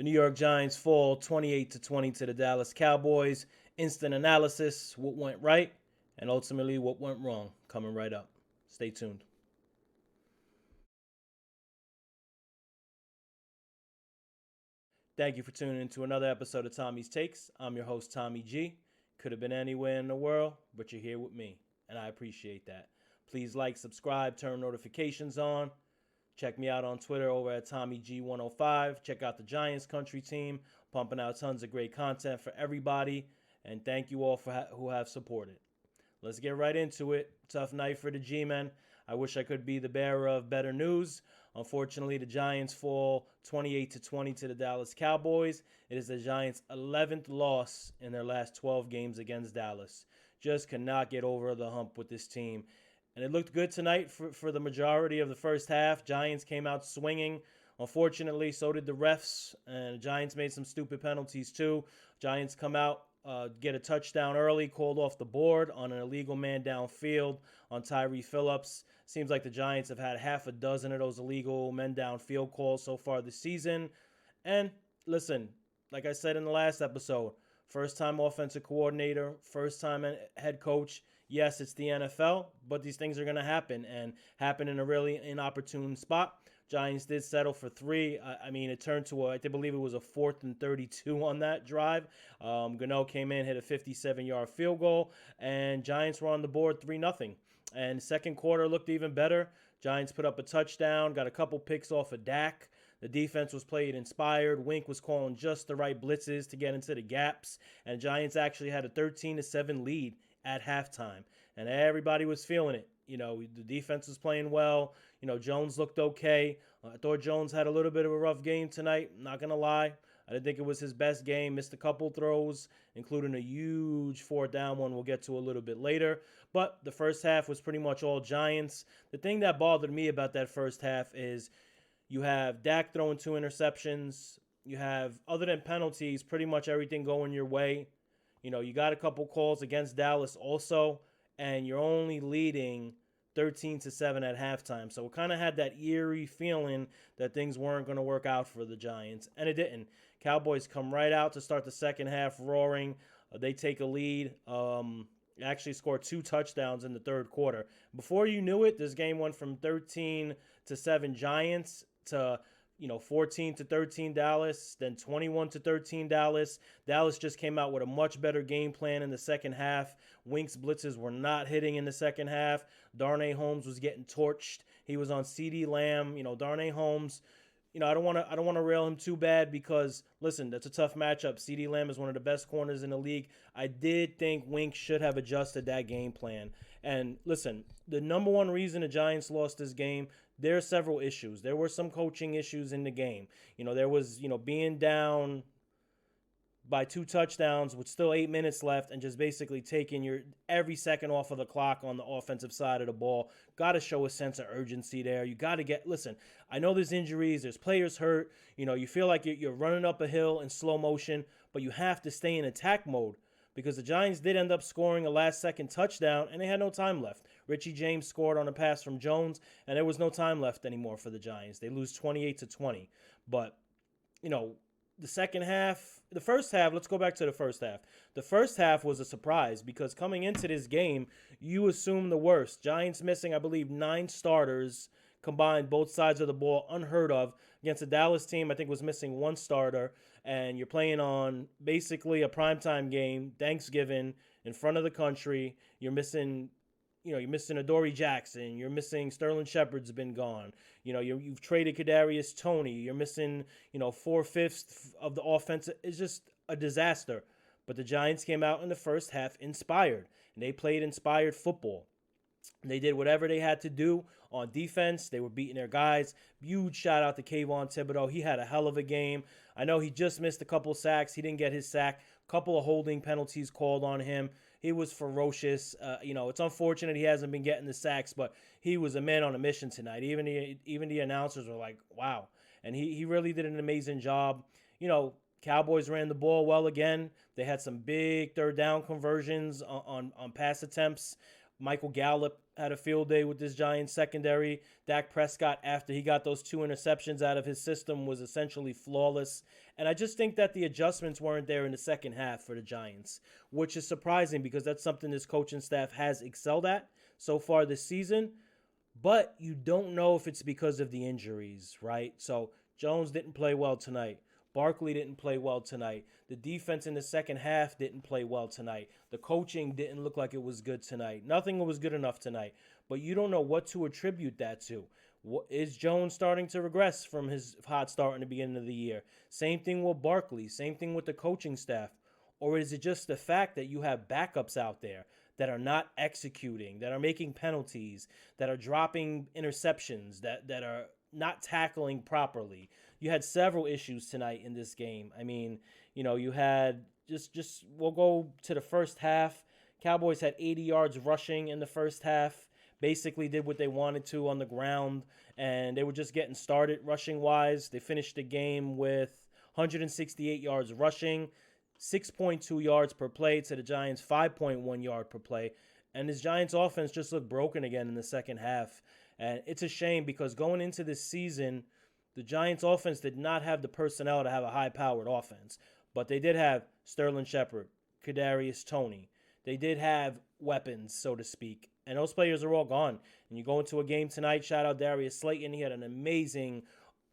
The New York Giants fall 28-20 to the Dallas Cowboys. Instant analysis, what went right, and ultimately what went wrong. Coming right up. Stay tuned. Thank you for tuning in to another episode of Tommy's Takes. I'm your host, Tommy G. Could have been anywhere in the world, but you're here with me, and I appreciate that. Please like, subscribe, turn notifications on. Check me out on Twitter over at TommyG105. Check out the Giants Country team, pumping out tons of great content for everybody. And thank you all for who have supported. Let's get right into it. Tough night for the G-men. I wish I could be the bearer of better news. Unfortunately, the Giants fall 28-20 to the Dallas Cowboys. It is the Giants' 11th loss in their last 12 games against Dallas. Just cannot get over the hump with this team. And it looked good tonight for the majority of the first half. Giants came out swinging. Unfortunately, so did the refs. And the Giants made some stupid penalties too. Giants come out, get a touchdown early, called off the board on an illegal man downfield on Tyree Phillips. Seems like the Giants have had half a dozen of those illegal men downfield calls so far this season. And listen, like I said in the last episode, first-time offensive coordinator, first-time head coach. Yes, it's the NFL, but these things are going to happen and happen in a really inopportune spot. Giants did settle for 3. I mean, it turned to I believe it was a 4th and 32 on that drive. Gano came in, hit a 57-yard field goal, and Giants were on the board 3-0. And second quarter looked even better. Giants put up a touchdown, got a couple picks off of Dak. The defense was played inspired. Wink was calling just the right blitzes to get into the gaps. And Giants actually had a 13-7 lead at halftime. And everybody was feeling it. You know, the defense was playing well. You know, Jones looked okay. I thought Jones had a little bit of a rough game tonight. Not going to lie. I didn't think it was his best game. Missed a couple throws, including a huge 4th down one we'll get to a little bit later. But the first half was pretty much all Giants. The thing that bothered me about that first half is you have Dak throwing 2 interceptions. You have, other than penalties, pretty much everything going your way. You know, you got a couple calls against Dallas also, and you're only leading 13-7 at halftime. So it kind of had that eerie feeling that things weren't going to work out for the Giants, and it didn't. Cowboys come right out to start the second half roaring. They take a lead. Actually scored 2 touchdowns in the third quarter. Before you knew it, this game went from 13-7 Giants to 14-13 Dallas, then 21-13 Dallas. Dallas just came out with a much better game plan in the second half. Wink's blitzes were not hitting in the second half. Darnay Holmes was getting torched. He was on CeeDee Lamb. Darnay Holmes, I don't want to rail him too bad because, listen, that's a tough matchup. CeeDee Lamb is one of the best corners in the league. I did think Wink should have adjusted that game plan. And listen, the number one reason the Giants lost this game, there are several issues. There were some coaching issues in the game. There was, being down by 2 touchdowns with still 8 minutes left and just basically taking your every second off of the clock on the offensive side of the ball. Got to show a sense of urgency there. You got to listen, I know there's injuries, there's players hurt. You feel like you're running up a hill in slow motion, but you have to stay in attack mode because the Giants did end up scoring a last-second touchdown, and they had no time left. Richie James scored on a pass from Jones, and there was no time left anymore for the Giants. They lose 28-20. But, the first half, let's go back to the first half. The first half was a surprise because coming into this game, you assume the worst. Giants missing, I believe, 9 starters combined, both sides of the ball, unheard of. Against the Dallas team, I think was missing 1 starter, and you're playing on basically a primetime game, Thanksgiving, in front of the country. You're missing Adoree Jackson. You're missing Sterling Shepard's been gone. You've traded Kadarius Toney. You're missing, 4/5 of the offense. It's just a disaster. But the Giants came out in the first half inspired, and they played inspired football. They did whatever they had to do on defense. They were beating their guys. Huge shout out to Kayvon Thibodeau. He had a hell of a game. I know he just missed a couple sacks. He didn't get his sack. A couple of holding penalties called on him. He was ferocious. It's unfortunate he hasn't been getting the sacks, but he was a man on a mission tonight. Even the announcers were like, wow. And he really did an amazing job. Cowboys ran the ball well again. They had some big third down conversions on pass attempts. Michael Gallup had a field day with this Giants secondary. Dak Prescott, after he got those 2 interceptions out of his system, was essentially flawless. And I just think that the adjustments weren't there in the second half for the Giants, which is surprising because that's something this coaching staff has excelled at so far this season. But you don't know if it's because of the injuries, right? So Jones didn't play well tonight. Barkley didn't play well tonight. The defense in the second half didn't play well tonight. The coaching didn't look like it was good tonight. Nothing was good enough tonight. But you don't know what to attribute that to. Is Jones starting to regress from his hot start in the beginning of the year? Same thing with Barkley. Same thing with the coaching staff. Or is it just the fact that you have backups out there that are not executing, that are making penalties, that are dropping interceptions, that are not tackling properly? You had several issues tonight in this game. I mean, you had just we'll go to the first half. Cowboys had 80 yards rushing in the first half. Basically did what they wanted to on the ground, and they were just getting started rushing-wise. They finished the game with 168 yards rushing, 6.2 yards per play to the Giants' 5.1 yard per play. And this Giants offense just looked broken again in the second half. And it's a shame because going into this season, the Giants offense did not have the personnel to have a high-powered offense. But they did have Sterling Shepard, Kadarius Toney. They did have weapons, so to speak. And those players are all gone. And you go into a game tonight, shout out Darius Slayton. He had an amazing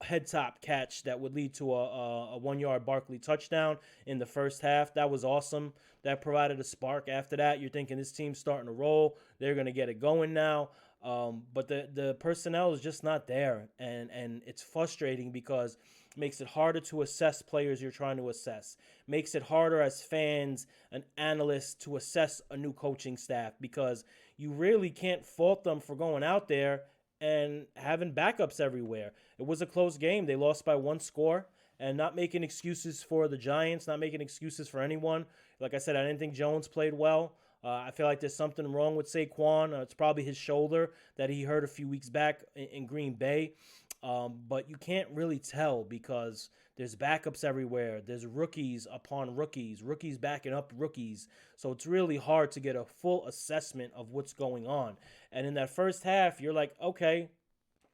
head-top catch that would lead to a 1-yard Barkley touchdown in the first half. That was awesome. That provided a spark. After that, you're thinking this team's starting to roll. They're going to get it going now. But the personnel is just not there. And it's frustrating because it makes it harder to assess players you're trying to assess. Makes it harder as fans and analysts to assess a new coaching staff because you really can't fault them for going out there and having backups everywhere. It was a close game. They lost by 1 score, and not making excuses for the Giants, not making excuses for anyone. Like I said, I didn't think Jones played well. I feel like there's something wrong with Saquon. It's probably his shoulder that he hurt a few weeks back in Green Bay. But you can't really tell because there's backups everywhere. There's rookies upon rookies, rookies backing up rookies. So it's really hard to get a full assessment of what's going on. And in that first half, you're like, okay,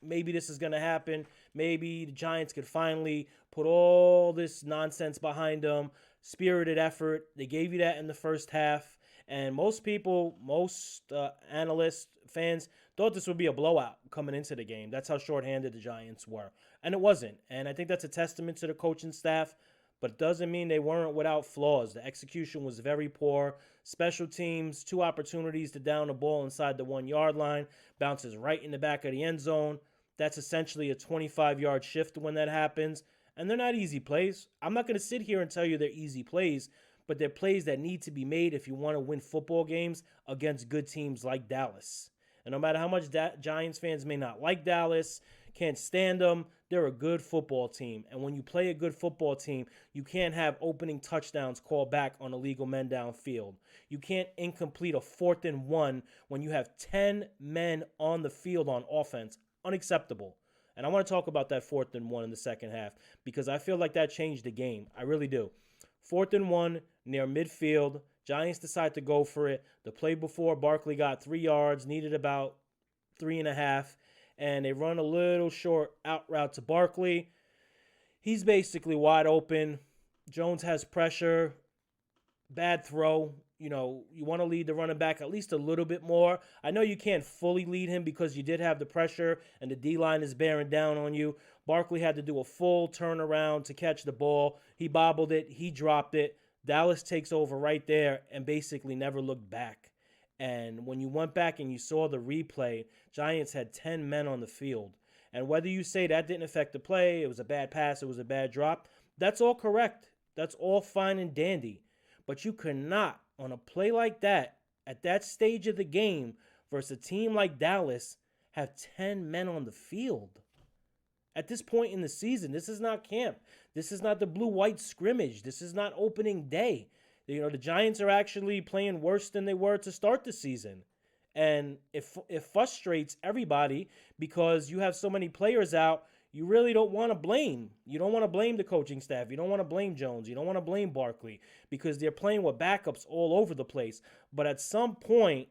maybe this is going to happen. Maybe the Giants could finally put all this nonsense behind them. Spirited effort. They gave you that in the first half. And most people, analysts, fans, thought this would be a blowout coming into the game. That's how shorthanded the Giants were. And it wasn't. And I think that's a testament to the coaching staff. But it doesn't mean they weren't without flaws. The execution was very poor. Special teams, 2 opportunities to down the ball inside the 1-yard line. Bounces right in the back of the end zone. That's essentially a 25-yard shift when that happens. And they're not easy plays. I'm not going to sit here and tell you they're easy plays, but they're plays that need to be made if you want to win football games against good teams like Dallas. And no matter how much Giants fans may not like Dallas, can't stand them, they're a good football team. And when you play a good football team, you can't have opening touchdowns called back on illegal men downfield. You can't incomplete a 4th and 1 when you have 10 men on the field on offense. Unacceptable. And I want to talk about that 4th and 1 in the second half because I feel like that changed the game. I really do. 4th and 1 near midfield. Giants decide to go for it. The play before, Barkley got 3 yards, needed about 3.5, and they run a little short out route to Barkley. He's basically wide open. Jones has pressure. Bad throw. You want to lead the running back at least a little bit more. I know you can't fully lead him because you did have the pressure and the D-line is bearing down on you. Barkley had to do a full turnaround to catch the ball. He bobbled it. He dropped it. Dallas takes over right there and basically never looked back. And when you went back and you saw the replay, Giants had 10 men on the field. And whether you say that didn't affect the play, it was a bad pass, it was a bad drop, that's all correct. That's all fine and dandy. But you cannot, on a play like that, at that stage of the game, versus a team like Dallas, have 10 men on the field. At this point in the season, this is not camp. This is not the blue-white scrimmage. This is not opening day. The Giants are actually playing worse than they were to start the season. And it frustrates everybody because you have so many players out you really don't want to blame. You don't want to blame the coaching staff. You don't want to blame Jones. You don't want to blame Barkley because they're playing with backups all over the place. But at some point,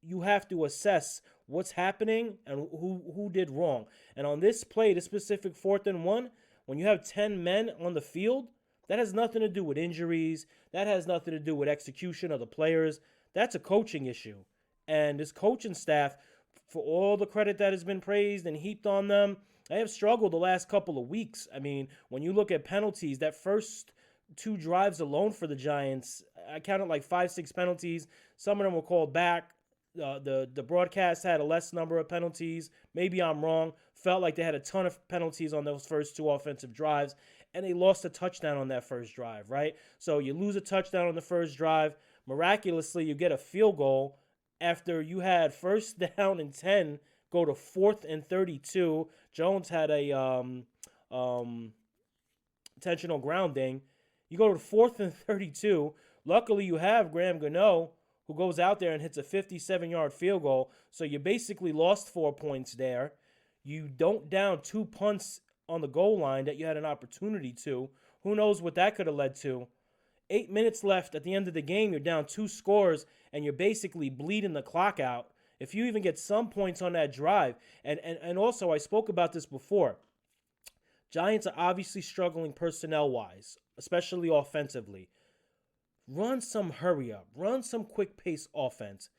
you have to assess what's happening and who did wrong. And on this play, this specific 4th and 1, when you have 10 men on the field, that has nothing to do with injuries. That has nothing to do with execution of the players. That's a coaching issue. And this coaching staff, for all the credit that has been praised and heaped on them, they have struggled the last couple of weeks. I mean, when you look at penalties, that first 2 drives alone for the Giants, I counted like 5, 6 penalties. Some of them were called back. The broadcast had a less number of penalties. Maybe I'm wrong. Felt like they had a ton of penalties on those first 2 offensive drives, and they lost a touchdown on that first drive, right? So you lose a touchdown on the first drive. Miraculously, you get a field goal after you had 1st down and 10 go to 4th and 32. Jones had a intentional grounding. You go to 4th and 32. Luckily, you have Graham Gano, who goes out there and hits a 57-yard field goal. So you basically lost 4 points there. You don't down 2 punts on the goal line that you had an opportunity to. Who knows what that could have led to. 8 minutes left at the end of the game. You're down 2 scores, and you're basically bleeding the clock out. If you even get some points on that drive, and also I spoke about this before, Giants are obviously struggling personnel-wise, especially offensively. Run some hurry up. Run some quick pace offense.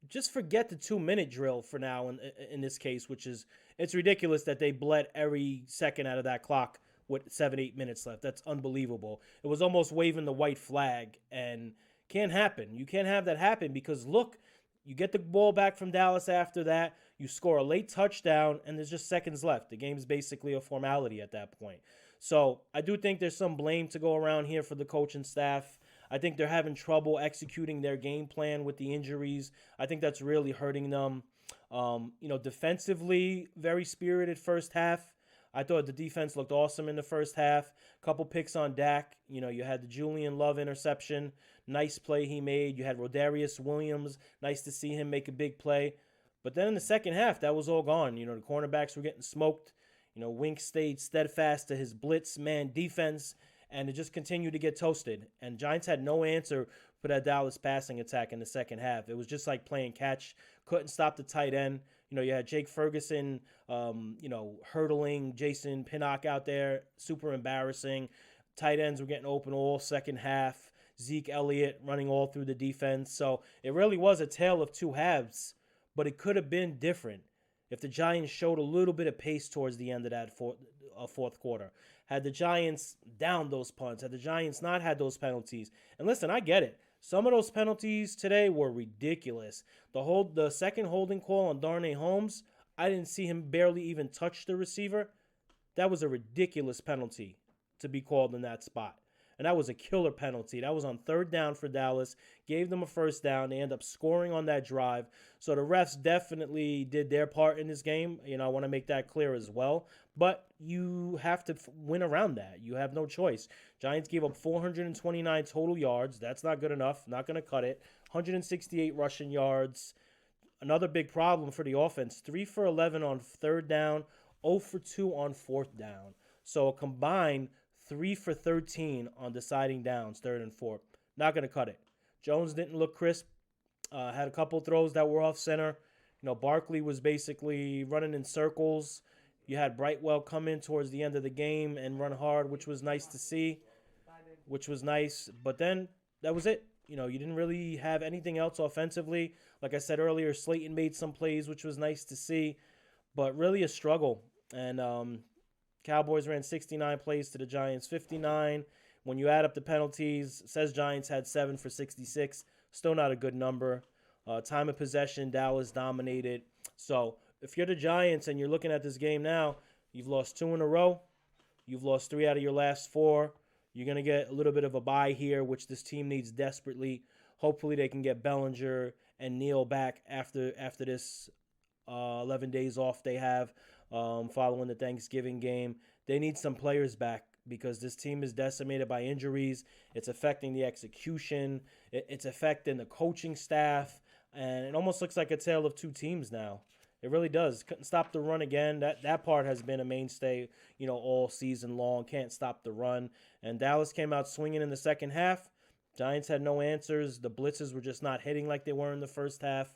Just forget the 2-minute drill for now in this case, which is, it's ridiculous that they bled every second out of that clock with 7, 8 minutes left. That's unbelievable. It was almost waving the white flag, and can't happen. You can't have that happen because, look, you get the ball back from Dallas after that. You score a late touchdown, and there's just seconds left. The game's basically a formality at that point. So I do think there's some blame to go around here for the coaching staff. I think they're having trouble executing their game plan with the injuries. I think that's really hurting them. Defensively, very spirited first half. I thought the defense looked awesome in the first half. Couple picks on Dak. You had the Julian Love interception. Nice play he made. You had Rodarius Williams. Nice to see him make a big play. But then in the second half, that was all gone. The cornerbacks were getting smoked. Wink stayed steadfast to his blitz man defense, and it just continued to get toasted. And Giants had no answer for that Dallas passing attack in the second half. It was just like playing catch. Couldn't stop the tight end. You had Jake Ferguson, hurdling Jason Pinnock out there. Super embarrassing. Tight ends were getting open all second half. Zeke Elliott running all through the defense. So it really was a tale of 2 halves, but it could have been different if the Giants showed a little bit of pace towards the end of that fourth quarter. Had the Giants downed those punts, had the Giants not had those penalties. And listen, I get it. Some of those penalties today were ridiculous. The second holding call on Darnay Holmes, I didn't see him barely even touch the receiver. That was a ridiculous penalty to be called in that spot. And that was a killer penalty. That was on 3rd down for Dallas. Gave them a 1st down. They end up scoring on that drive. So the refs definitely did their part in this game. I want to make that clear as well. But you have to win around that. You have no choice. Giants gave up 429 total yards. That's not good enough. Not going to cut it. 168 rushing yards. Another big problem for the offense. 3 for 11 on 3rd down. 0 for 2 on 4th down. So a combined 3 for 13 on deciding downs, 3rd and 4th. Not going to cut it. Jones didn't look crisp. Had a couple throws that were off center. Barkley was basically running in circles. You had Brightwell come in towards the end of the game and run hard, which was nice to see, which was nice. But then that was it. You didn't really have anything else offensively. Like I said earlier, Slayton made some plays, which was nice to see, but really a struggle. And Cowboys ran 69 plays to the Giants 59. When you add up the penalties, it says Giants had 7 for 66. Still not a good number. Time of possession, Dallas dominated. So if you're the Giants and you're looking at this game now, you've lost 2 in a row. You've lost 3 out of your last 4. You're going to get a little bit of a bye here, which this team needs desperately. Hopefully they can get Bellinger and Neal back after this 11 days off they have following the Thanksgiving game. They need some players back because this team is decimated by injuries. It's affecting the execution. It's affecting the coaching staff. And it almost looks like a tale of 2 teams now. It really does. Couldn't stop the run again. That part has been a mainstay, all season long. Can't stop the run. And Dallas came out swinging in the second half. Giants had no answers. The blitzes were just not hitting like they were in the first half.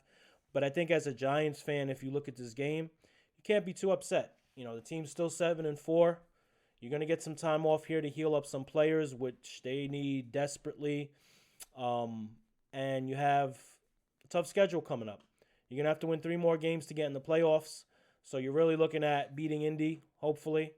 But I think as a Giants fan, if you look at this game, you can't be too upset. The team's still 7-4. You're going to get some time off here to heal up some players, which they need desperately. Um, and you have a tough schedule coming up. You're going to have to win 3 more games to get in the playoffs. So you're really looking at beating Indy, hopefully,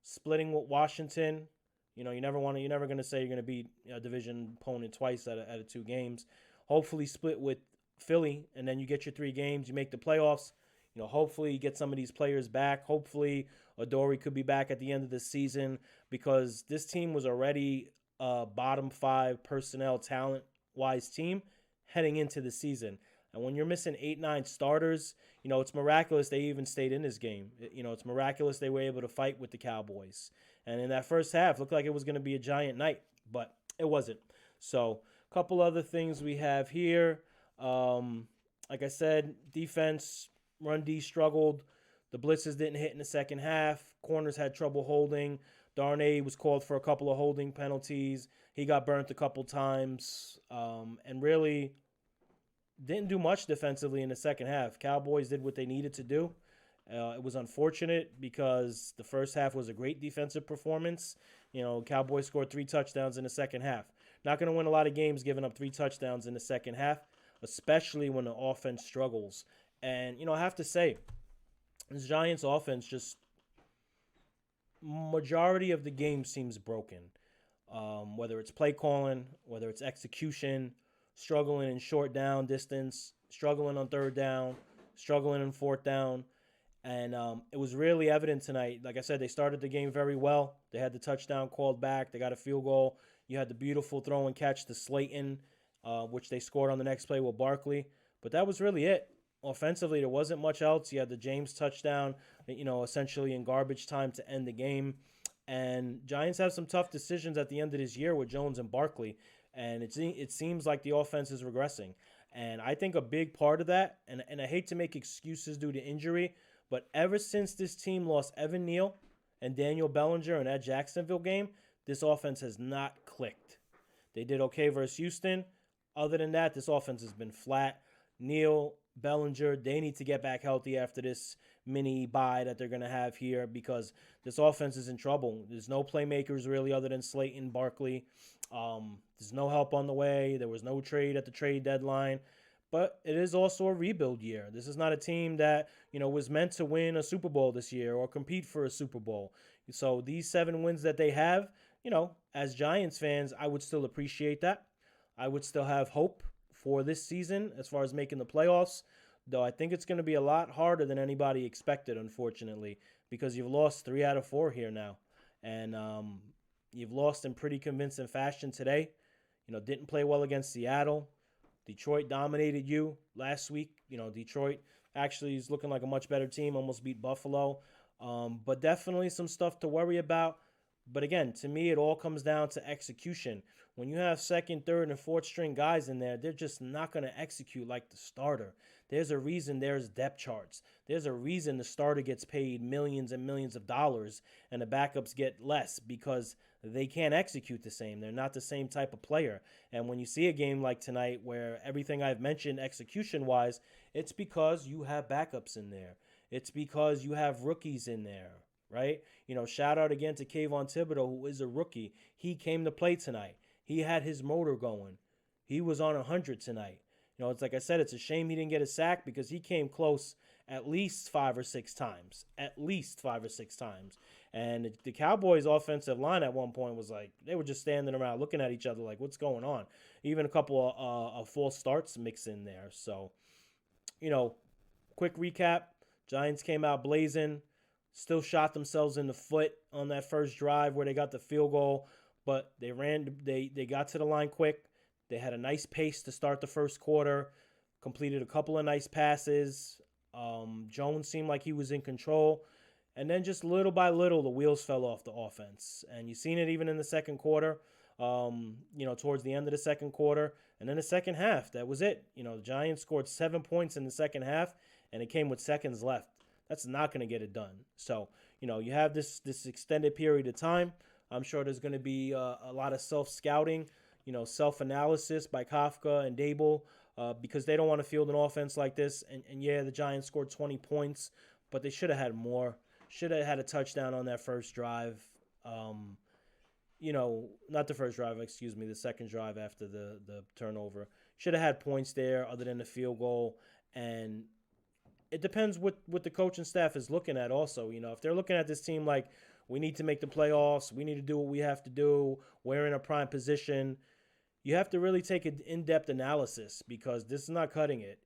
splitting with Washington. You're never going to say you're going to beat a division opponent twice out of 2 games. Hopefully split with Philly, and then you get your 3 games. You make the playoffs. Hopefully you get some of these players back. Hopefully Adoree could be back at the end of the season, because this team was already a bottom 5 personnel talent-wise team heading into the season. And when you're missing 8-9 starters, it's miraculous they even stayed in this game. It's miraculous they were able to fight with the Cowboys. And in that first half, looked like it was going to be a Giant night, but it wasn't. So a couple other things we have here. Like I said, defense, run D struggled. The blitzes didn't hit in the second half. Corners had trouble holding. Darnay was called for a couple of holding penalties. He got burnt a couple times, and really didn't do much defensively in the second half. Cowboys did what they needed to do. It was unfortunate because the first half was a great defensive performance. Cowboys scored 3 touchdowns in the second half. Not going to win a lot of games giving up 3 touchdowns in the second half, especially when the offense struggles. And, I have to say, this Giants offense just majority of the game seems broken. Whether it's play calling, whether it's execution, struggling in short down distance, struggling on third down, struggling in fourth down. And it was really evident tonight. Like I said, they started the game very well. They had the touchdown called back. They got a field goal. You had the beautiful throw and catch to Slayton, which they scored on the next play with Barkley. But that was really it. Offensively, there wasn't much else. You had the James touchdown, essentially in garbage time to end the game. And Giants have some tough decisions at the end of this year with Jones and Barkley. And it seems like the offense is regressing. And I think a big part of that, and I hate to make excuses due to injury, but ever since this team lost Evan Neal and Daniel Bellinger in that Jacksonville game, this offense has not clicked. They did okay versus Houston. Other than that, this offense has been flat. Neal, Bellinger, they need to get back healthy after this mini bye that they're going to have here, because this offense is in trouble. There's no playmakers really other than Slayton, Barkley. There's no help on the way. There was no trade at the trade deadline. But it is also a rebuild year. This is not a team that, was meant to win a Super Bowl this year or compete for a Super Bowl. So these 7 wins that they have, as Giants fans, I would still appreciate that. I would still have hope for this season as far as making the playoffs, though I think it's going to be a lot harder than anybody expected, unfortunately, because you've lost 3 out of 4 here now. And you've lost in pretty convincing fashion today. Didn't play well against Seattle. Detroit dominated you last week. Detroit actually is looking like a much better team, almost beat Buffalo. But definitely some stuff to worry about. But again, to me, it all comes down to execution. When you have second, third, and fourth string guys in there, they're just not going to execute like the starter. There's a reason there's depth charts. There's a reason the starter gets paid millions and millions of dollars and the backups get less, because they can't execute the same. They're not the same type of player. And when you see a game like tonight where everything I've mentioned execution-wise, it's because you have backups in there. It's because you have rookies in there, right? Shout out again to Kayvon Thibodeau, who is a rookie. He came to play tonight. He had his motor going. He was on 100 tonight. It's like I said, it's a shame he didn't get a sack, because he came close at least 5 or 6 times. At least 5 or 6 times. And the Cowboys' offensive line at one point was like, they were just standing around looking at each other like, what's going on? Even a couple of false starts mixed in there. So, quick recap. Giants came out blazing. Still shot themselves in the foot on that first drive where they got the field goal. But they got to the line quick. They had a nice pace to start the first quarter. Completed a couple of nice passes. Jones seemed like he was in control. And then just little by little, the wheels fell off the offense. And you've seen it even in the second quarter, towards the end of the second quarter. And then the second half, that was it. The Giants scored 7 points in the second half, and it came with seconds left. That's not going to get it done. So, you have this extended period of time. I'm sure there's going to be a lot of self-scouting, self-analysis by Kafka and Dable because they don't want to field an offense like this. And yeah, the Giants scored 20 points, but they should have had more. Should have had a touchdown on that first drive. Not the first drive, excuse me, the second drive after the turnover. Should have had points there other than the field goal. And it depends what the coaching staff is looking at also. If they're looking at this team like, we need to make the playoffs, we need to do what we have to do, we're in a prime position, you have to really take an in-depth analysis because this is not cutting it.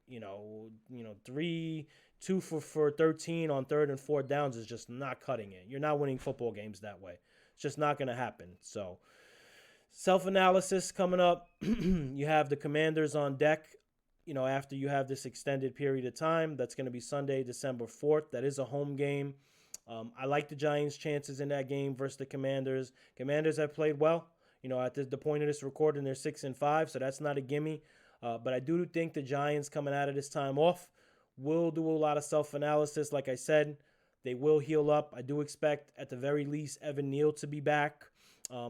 2 for 13 on third and fourth downs is just not cutting it. You're not winning football games that way. It's just not going to happen. So, self-analysis coming up. You have the Commanders on deck, after you have this extended period of time. That's going to be Sunday, December 4th. That is a home game. I like the Giants' chances in that game versus the Commanders. Commanders have played well. At the point of this recording, they're 6-5, so that's not a gimme. But I do think the Giants coming out of this time off will do a lot of self-analysis. Like I said, they will heal up. I do expect, at the very least, Evan Neal to be back.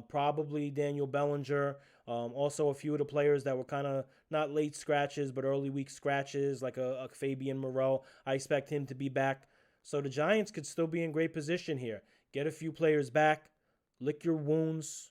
Probably Daniel Bellinger. Also, a few of the players that were kind of not late scratches, but early week scratches, like a Fabian Moreau. I expect him to be back. So the Giants could still be in great position here. Get a few players back. Lick your wounds.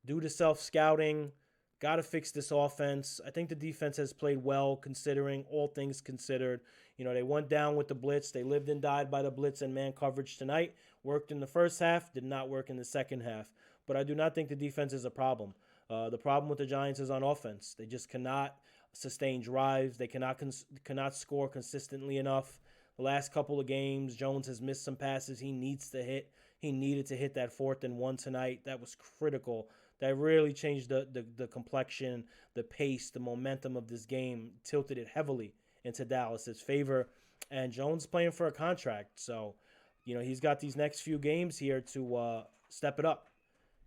Do the self-scouting. Got to fix this offense. I think the defense has played well, considering all things considered. They went down with the blitz. They lived and died by the blitz and man coverage tonight. Worked in the first half, did not work in the second half. But I do not think the defense is a problem. The problem with the Giants is on offense. They just cannot sustain drives. They cannot score consistently enough. The last couple of games, Jones has missed some passes he needs to hit. He needed to hit that 4th and 1 tonight. That was critical. That really changed the complexion, the pace, the momentum of this game, tilted it heavily into Dallas's favor. And Jones playing for a contract. So, he's got these next few games here to step it up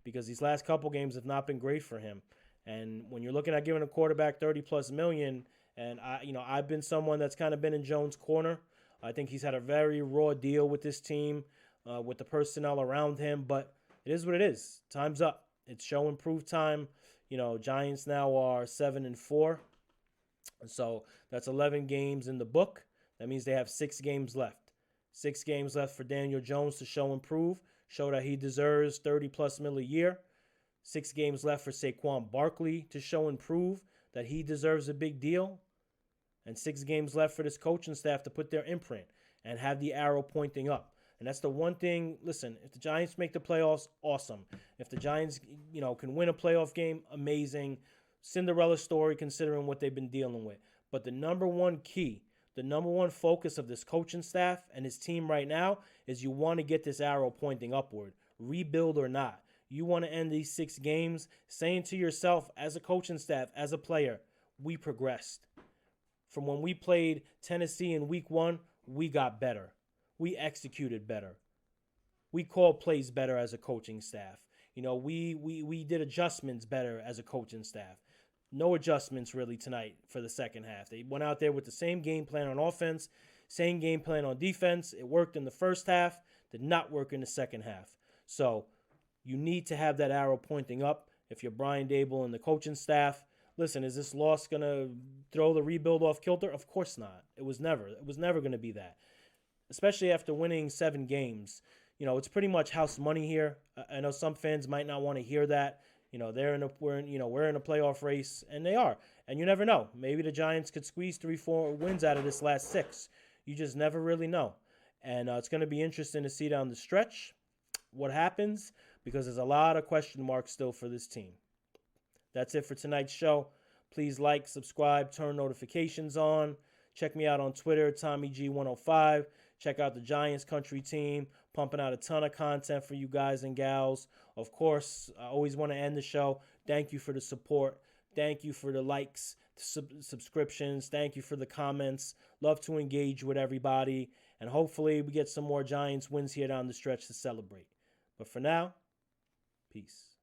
because these last couple games have not been great for him. And when you're looking at giving a quarterback $30+ million, and I've been someone that's kind of been in Jones' corner. I think he's had a very raw deal with this team, with the personnel around him, but it is what it is. Time's up. It's show and prove time. Giants now are 7-4. So that's 11 games in the book. That means they have 6 games left. 6 games left for Daniel Jones to show and prove, show that he deserves $30+ million a year. 6 games left for Saquon Barkley to show and prove that he deserves a big deal. And 6 games left for this coaching staff to put their imprint and have the arrow pointing up. And that's the one thing. Listen, if the Giants make the playoffs, awesome. If the Giants, can win a playoff game, amazing. Cinderella story considering what they've been dealing with. But the number one key, the number one focus of this coaching staff and his team right now is you want to get this arrow pointing upward, rebuild or not. You want to end these 6 games saying to yourself as a coaching staff, as a player, we progressed. From when we played Tennessee in week 1, we got better. We executed better. We called plays better as a coaching staff. We did adjustments better as a coaching staff. No adjustments really tonight for the second half. They went out there with the same game plan on offense, same game plan on defense. It worked in the first half, did not work in the second half. So you need to have that arrow pointing up if you're Brian Daboll and the coaching staff. Listen, is this loss going to throw the rebuild off kilter? Of course not. It was never going to be that. Especially after winning 7 games. It's pretty much house money here. I know some fans might not want to hear that. We're in a playoff race, and they are. And you never know. Maybe the Giants could squeeze 3-4 wins out of this last 6. You just never really know. And it's going to be interesting to see down the stretch what happens because there's a lot of question marks still for this team. That's it for tonight's show. Please like, subscribe, turn notifications on. Check me out on Twitter, TommyG105. Check out the Giants Country team, pumping out a ton of content for you guys and gals. Of course, I always want to end the show. Thank you for the support. Thank you for the likes, subscriptions. Thank you for the comments. Love to engage with everybody. And hopefully we get some more Giants wins here down the stretch to celebrate. But for now, peace.